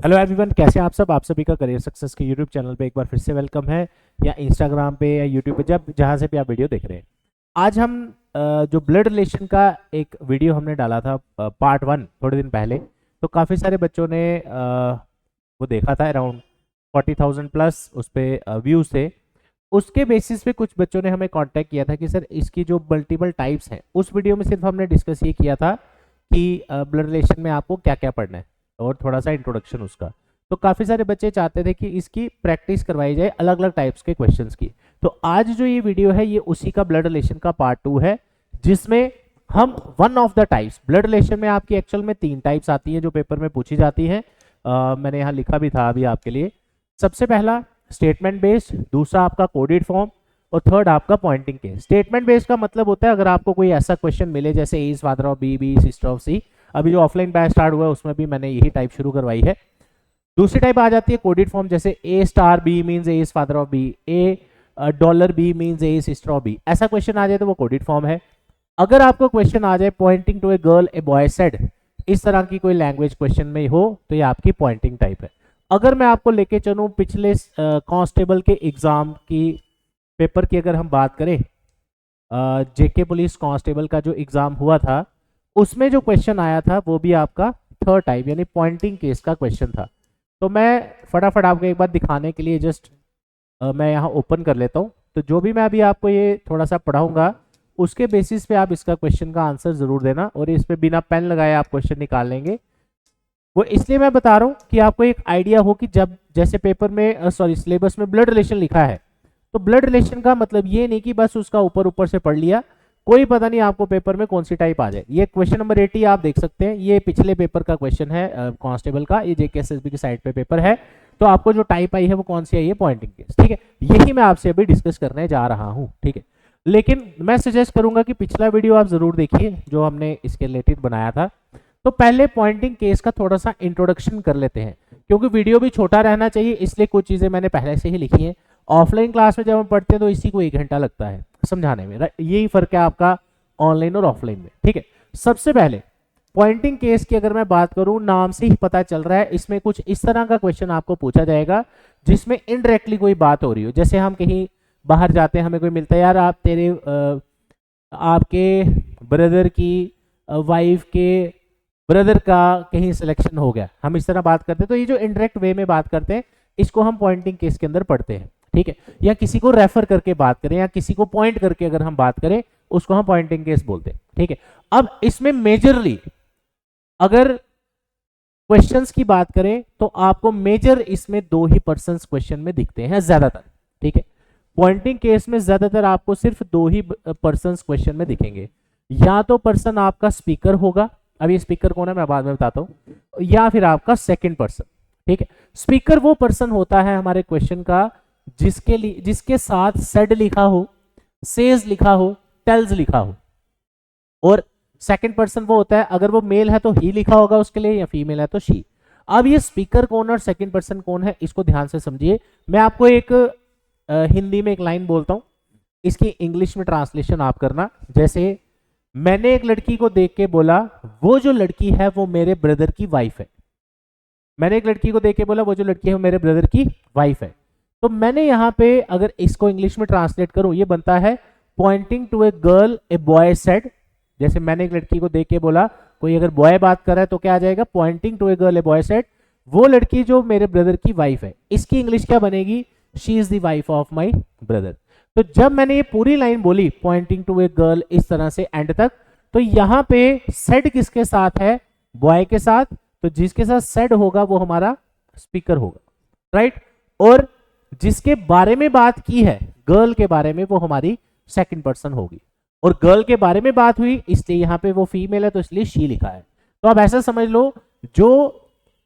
Hello everyone, कैसे हैं आप सब। आप सभी का करियर सक्सेस के यूट्यूब चैनल पे एक बार फिर से वेलकम है, या इंस्टाग्राम पे या यूट्यूब पे, जब जहाँ से भी आप वीडियो देख रहे हैं। आज हम जो ब्लड रिलेशन का एक वीडियो हमने डाला था पार्ट 1 थोड़े दिन पहले, तो काफ़ी सारे बच्चों ने वो देखा था। अराउंड 40,000 प्लस उस पर व्यूज़ थे। उसके बेसिस पे कुछ बच्चों ने हमें कांटेक्ट किया था कि सर इसकी जो मल्टीपल टाइप्स हैं, उस वीडियो में सिर्फ हमने डिस्कस ये किया था कि ब्लड रिलेशन में आपको क्या क्या पढ़ना है और थोड़ा सा इंट्रोडक्शन उसका। तो काफ़ी सारे बच्चे चाहते थे कि इसकी प्रैक्टिस करवाई जाए अलग अलग टाइप्स के क्वेश्चंस की। तो आज जो ये वीडियो है ये उसी का ब्लड रिलेशन का पार्ट 2 है, जिसमें हम one of the types blood relation में, आपकी एक्चुअल में 3 टाइप्स आती है जो पेपर में पूछी जाती है। मैंने यहाँ लिखा भी था अभी आपके लिए। सबसे पहला स्टेटमेंट बेस्ड, दूसरा आपका कोडेड फॉर्म, और थर्ड आपका पॉइंटिंग केस। स्टेटमेंट बेस्ड का मतलब होता है अगर आपको कोई ऐसा क्वेश्चन मिले जैसे A is father of B, B is sister of C. अभी जो ऑफलाइन बैच स्टार्ट हुआ है उसमें भी मैंने यही टाइप शुरू करवाई है। दूसरी टाइप आ जाती है कोडेड फॉर्म, जैसे A star B means A is father of B, A dollar B means A is sister of B. ऐसा क्वेश्चन आ जाए तो वो कोडेड फॉर्म है। अगर आपको क्वेश्चन आ जाए pointing to a girl a boy said, इस तरह की कोई लैंग्वेज क्वेश्चन में हो, तो ये आपकी पॉइंटिंग टाइप है। अगर मैं आपको लेके चलूं पिछले कांस्टेबल के एग्जाम की पेपर की, अगर हम बात करें जेके पुलिस कांस्टेबल का जो एग्जाम हुआ था, उसमें जो क्वेश्चन आया था वो भी आपका थर्ड टाइप यानी पॉइंटिंग केस का क्वेश्चन था। तो मैं फटाफट आपको एक बार दिखाने के लिए जस्ट मैं यहाँ ओपन कर लेता हूँ। तो जो भी मैं अभी आपको ये थोड़ा सा पढ़ाऊंगा उसके बेसिस पे आप इसका क्वेश्चन का आंसर जरूर देना, और इस पे बिना पेन लगाए आप क्वेश्चन निकाल लेंगे। वो इसलिए मैं बता रहा हूँ कि आपको एक आइडिया हो कि जब जैसे पेपर में सिलेबस में ब्लड रिलेशन लिखा है, तो ब्लड रिलेशन का मतलब ये नहीं कि बस उसका ऊपर ऊपर से पढ़ लिया, कोई पता नहीं आपको पेपर में कौन सी टाइप आ जाए। ये क्वेश्चन नंबर 80 आप देख सकते हैं, ये पिछले पेपर का क्वेश्चन है कांस्टेबल का, ये जेकेएसएसबी की साइड पे पेपर है। तो आपको जो टाइप आई है वो कौन सी आई है, पॉइंटिंग केस। ठीक है, यही मैं आपसे अभी डिस्कस करने जा रहा हूँ। ठीक है, लेकिन मैं सजेस्ट करूंगा कि पिछला वीडियो आप जरूर देखिए जो हमने इसके रिलेटेड बनाया था। तो पहले पॉइंटिंग केस का थोड़ा सा इंट्रोडक्शन कर लेते हैं, क्योंकि वीडियो भी छोटा रहना चाहिए, इसलिए कुछ चीजें मैंने पहले से ही लिखी हैं। ऑफलाइन क्लास में जब हम पढ़ते हैं तो इसी को 1 घंटा लगता है समझाने में, यही फर्क है आपका ऑनलाइन और ऑफलाइन में। ठीक है, सबसे पहले पॉइंटिंग केस की अगर मैं बात करूं, नाम से ही पता चल रहा है इसमें कुछ इस तरह का क्वेश्चन आपको पूछा जाएगा जिसमें इनडायरेक्टली कोई बात हो रही हो। जैसे हम कहीं बाहर जाते हैं, हमें कोई मिलता है, यार आप तेरे आपके ब्रदर की वाइफ के ब्रदर का कहीं सिलेक्शन हो गया, हम इस तरह बात करते हैं। तो ये जो इनडायरेक्ट वे में बात करते हैं इसको हम पॉइंटिंग केस के अंदर पढ़ते हैं। ठीक है, या किसी को रेफर करके बात करें या किसी को पॉइंट करके अगर हम बात करें उसको हम पॉइंटिंग केस बोलते हैं। ठीक है, अब इसमें मेजरली अगर क्वेश्चंस की बात करें तो आपको मेजर इसमें 2 ही पर्संस क्वेश्चन में दिखते हैं ज्यादातर। ठीक है, पॉइंटिंग केस में ज्यादातर आपको सिर्फ 2 ही पर्संस क्वेश्चन में दिखेंगे। या तो पर्सन आपका स्पीकर होगा, अभी स्पीकर कौन है मैं बाद में बताता हूं, या फिर आपका सेकंड पर्सन। ठीक है, स्पीकर वो पर्सन होता है हमारे क्वेश्चन का जिसके साथ सेड लिखा हो, सेज लिखा हो, टेल्स लिखा हो। और सेकंड पर्सन वो होता है, अगर वो मेल है तो ही लिखा होगा उसके लिए, या फीमेल है तो शी। अब ये स्पीकर कौन और सेकंड पर्सन कौन है इसको ध्यान से समझिए। मैं आपको एक हिंदी में एक लाइन बोलता हूं, इसकी इंग्लिश में ट्रांसलेशन आप करना। जैसे मैंने एक लड़की को देख के बोला वो जो लड़की है वो मेरे ब्रदर की वाइफ है। मैंने एक लड़की को देख के बोला वो जो लड़की है वो मेरे ब्रदर की वाइफ है। तो मैंने यहाँ पे अगर इसको इंग्लिश में ट्रांसलेट करूं, ये बनता है pointing to a girl a boy said. जैसे मैंने एक लड़की को देख के बोला, कोई अगर बॉय बात कर रहा है तो क्या आ जाएगा, pointing to a girl a boy said, वो लड़की जो मेरे ब्रदर की वाइफ है। इसकी इंग्लिश क्या बनेगी, she is the wife of my brother. तो जब मैंने ये पूरी लाइन बोली पॉइंटिंग टू ए गर्ल इस तरह से एंड तक, तो यहाँ पे सेड किसके साथ है, बॉय के साथ। तो जिसके साथ सेड होगा वो हमारा स्पीकर होगा, राइट। और जिसके बारे में बात की है गर्ल के बारे में, वो हमारी सेकंड पर्सन होगी। और गर्ल के बारे में बात हुई इसलिए यहाँ पे वो फीमेल है तो इसलिए शी लिखा है। तो आप ऐसा समझ लो, जो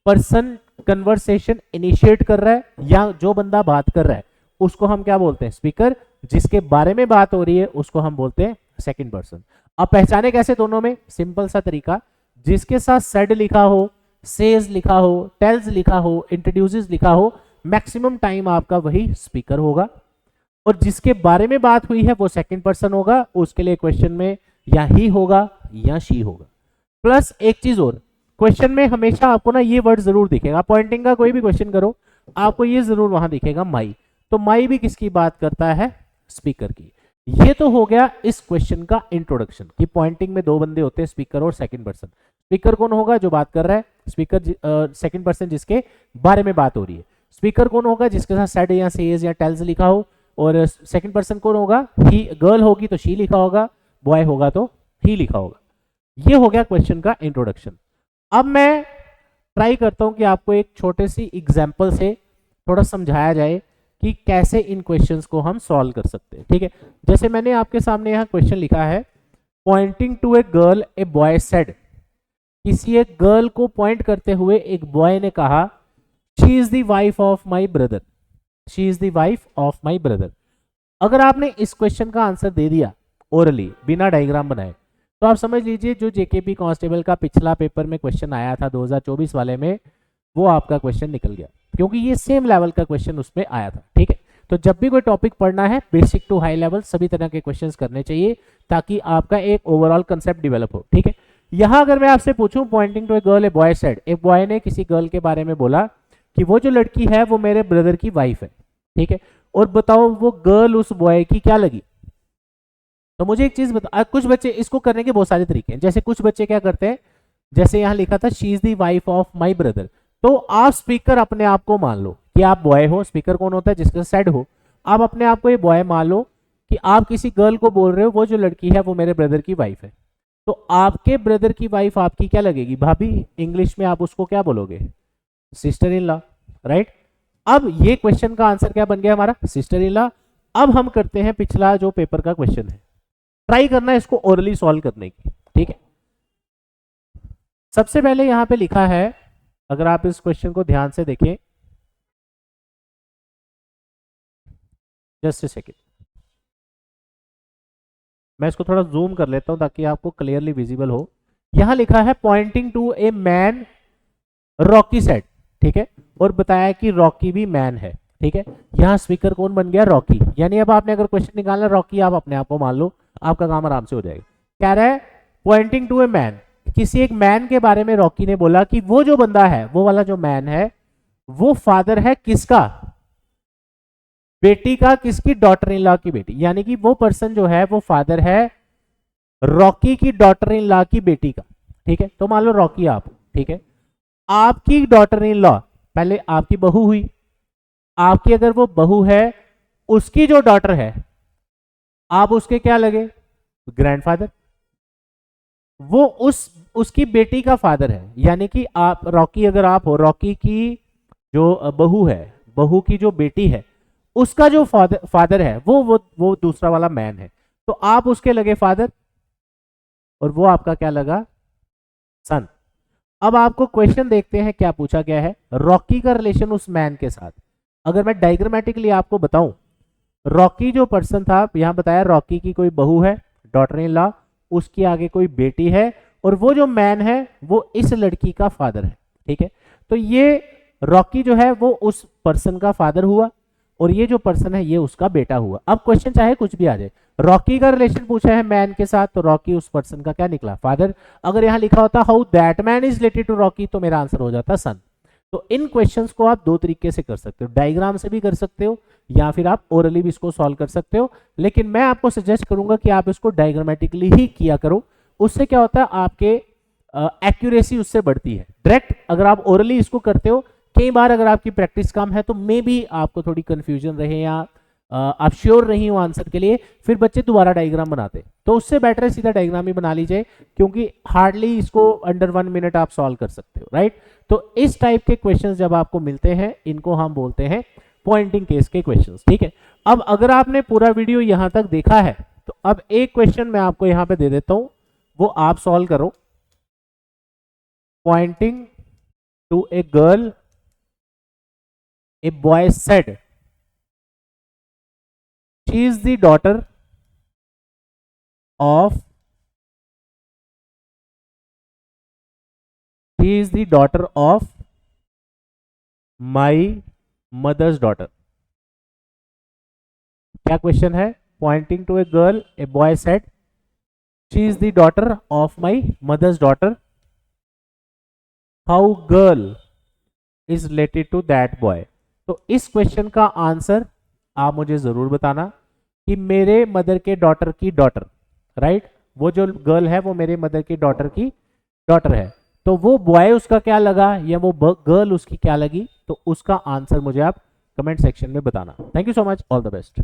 पर्सन कन्वर्सेशन इनिशिएट कर रहा है या जो बंदा बात कर रहा है उसको हम क्या बोलते हैं, स्पीकर। जिसके बारे में बात हो रही है उसको हम बोलते हैं सेकंड पर्सन। अब पहचाने कैसे दोनों में, सिंपल सा तरीका, जिसके साथ सेड लिखा हो, सेज लिखा हो, टेल्स लिखा हो, इंट्रोड्यूसेस लिखा हो, मैक्सिमम टाइम आपका वही स्पीकर होगा। और जिसके बारे में बात हुई है वो सेकंड पर्सन होगा, उसके लिए क्वेश्चन में या ही होगा या शी होगा। प्लस एक चीज और, क्वेश्चन में हमेशा आपको ना ये वर्ड जरूर दिखेगा, पॉइंटिंग का कोई भी क्वेश्चन करो आपको ये जरूर वहां दिखेगा माई। तो माई भी किसकी बात करता है, स्पीकर की। ये तो हो गया इस क्वेश्चन का इंट्रोडक्शन कि पॉइंटिंग में दो बंदे होते हैं, स्पीकर और सेकंड पर्सन। स्पीकर कौन होगा, जो बात कर रहा है, स्पीकर सेकंड पर्सन जिसके बारे में बात हो रही है। स्पीकर कौन होगा, जिसके साथ सेड या सेज या टेल्स लिखा हो, और सेकंड पर्सन कौन होगा, ही। गर्ल होगी तो शी लिखा होगा, बॉय होगा तो ही लिखा होगा। ये हो गया क्वेश्चन का इंट्रोडक्शन। अब मैं ट्राई करता हूं कि आपको एक छोटे सी एग्जाम्पल से थोड़ा समझाया जाए कि कैसे इन क्वेश्चंस को हम सॉल्व कर सकते हैं। ठीक है, जैसे मैंने आपके सामने यहाँ क्वेश्चन लिखा है, pointing to a girl a boy said. किसी एक गर्ल को पॉइंट करते हुए एक बॉय ने कहा, she is the wife of my brother, she is the wife of my brother. अगर आपने इस क्वेश्चन का आंसर दे दिया ओरली बिना डायग्राम बनाए, तो आप समझ लीजिए जो जेकेपी कांस्टेबल का पिछला पेपर में क्वेश्चन आया था 2024 वाले में, वो आपका क्वेश्चन निकल गया, क्योंकि ये सेम लेवल का क्वेश्चन उसमें आया था। ठीक है, तो जब भी कोई टॉपिक पढ़ना है, बेसिक टू हाई लेवल सभी तरह के क्वेश्चंस करने चाहिए, ताकि आपका एक ओवरऑल कंसेप्ट डेवलप हो। ठीक है, यहां अगर मैं आपसे पूछूं, pointing to a girl a boy said, एक बॉय ने किसी गर्ल के बारे में बोला कि वो जो लड़की है वो मेरे ब्रदर की वाइफ है। ठीक है, और बताओ वो गर्ल उस बॉय की क्या लगी। तो मुझे एक चीज बता, कुछ बच्चे इसको करने के बहुत सारे तरीके हैं। जैसे कुछ बच्चे क्या करते हैं, जैसे यहां लिखा था she is the wife of my brother, तो आप स्पीकर अपने आप को मान लो कि आप बॉय हो। स्पीकर कौन होता है, जिसका सेड हो। आप अपने आप को ये बॉय मान लो कि आप किसी गर्ल को बोल रहे हो वो जो लड़की है वो मेरे ब्रदर की वाइफ है। तो आपके ब्रदर की वाइफ आपकी क्या लगेगी, भाभी। इंग्लिश में आप उसको क्या बोलोगे, सिस्टर इन लॉ, राइट। अब ये क्वेश्चन का आंसर क्या बन गया हमारा, सिस्टर इन लॉ। अब हम करते हैं पिछला जो पेपर का क्वेश्चन है, ट्राई करना है इसको ओरली सॉल्व करने की। ठीक है, सबसे पहले यहां पे लिखा है, अगर आप इस क्वेश्चन को ध्यान से देखें, जस्ट ए सेकेंड, मैं इसको थोड़ा जूम कर लेता हूं ताकि आपको क्लियरली विजिबल हो। यहां लिखा है pointing to a man Rocky said. ठीक है, और बताया कि रॉकी भी मैन है। ठीक है, यहां स्पीकर कौन बन गया, रॉकी। यानी अब आपने अगर क्वेश्चन निकालना रॉकी, आप अपने आप को मान लो, आपका काम आराम से हो जाएगा। कह रहा है पॉइंटिंग टू ए मैन, किसी एक मैन के बारे में रॉकी ने बोला कि वो जो बंदा है, वो वाला जो मैन है, वो फादर है किसका, बेटी का, किसकी, डॉटर इन लॉ की बेटी। यानी कि वो पर्सन जो है वो फादर है रॉकी की डॉटर इन लॉ की बेटी का। ठीक है, तो मान लो रॉकी आप। ठीक है, आपकी डॉटर इन लॉ पहले आपकी बहू हुई, आपकी अगर वो बहू है, उसकी जो डॉटर है, आप उसके क्या लगे, ग्रैंडफादर। वो उसकी बेटी का फादर है। यानी कि आप रॉकी अगर आप हो, रॉकी की जो बहू है, बहू की जो बेटी है, उसका जो फादर है वो दूसरा वाला मैन है। तो आप उसके लगे फादर, और वो आपका क्या लगा, सन। अब आपको क्वेश्चन देखते हैं क्या पूछा गया है, रॉकी का रिलेशन उस मैन के साथ। अगर मैं डायग्रामेटिकली आपको बताऊं, रॉकी जो पर्सन था, यहां बताया रॉकी की कोई बहू है, डॉटर इन लॉ, उसकी आगे कोई बेटी है, और वो जो मैन है वो इस लड़की का फादर है। ठीक है, तो ये रॉकी जो है वो उस पर्सन का फादर हुआ, और ये जो पर्सन है ये उसका बेटा हुआ। अब क्वेश्चन चाहे कुछ भी आ जाए, रॉकी का रिलेशन पूछा है मैन के साथ, तो रॉकी उस पर्सन का क्या निकला, फादर। अगर यहां लिखा होता how that man is related to Rocky, तो मेरा आंसर हो जाता सन। तो इन क्वेश्चंस को आप दो तरीके से कर सकते हो, डायग्राम से भी कर सकते हो, या फिर आप ओरली भी इसको सॉल्व कर सकते हो। लेकिन मैं आपको सजेस्ट करूंगा कि आप इसको डायग्रामेटिकली ही किया करो। उससे क्या होता है, आपके एक्यूरेसी उससे बढ़ती है। डायरेक्ट अगर आप ओरली इसको करते हो, कई बार अगर आपकी प्रैक्टिस कम है तो मे बी आपको थोड़ी कंफ्यूजन रहे, या आप श्योर नहीं हो आंसर के लिए, फिर बच्चे दोबारा डायग्राम बनाते। तो उससे बेटर है सीधा डायग्राम ही बना लीजिए, क्योंकि हार्डली इसको अंडर 1 मिनट आप सॉल्व कर सकते हो, राइट। तो इस टाइप के क्वेश्चंस जब आपको मिलते हैं, इनको हम बोलते हैं पॉइंटिंग केस के क्वेश्चंस। ठीक है, अब अगर आपने पूरा वीडियो यहां तक देखा है, तो अब एक क्वेश्चन मैं आपको यहां पे दे देता हूं, वो आप सॉल्व करो। Pointing to a girl a boy said she is the daughter of my mother's daughter। क्या क्वेश्चन है, pointing to a girl a boy said she is the daughter of my mother's daughter. How girl is related to that boy. तो इस question का answer आप मुझे जरूर बताना कि मेरे मदर के डॉटर की डॉटर, राइट, वो जो गर्ल है वो मेरे मदर की डॉटर है, तो वो बॉय उसका क्या लगा या वो गर्ल उसकी क्या लगी, तो उसका आंसर मुझे आप कमेंट सेक्शन में बताना। Thank you so much, all the best.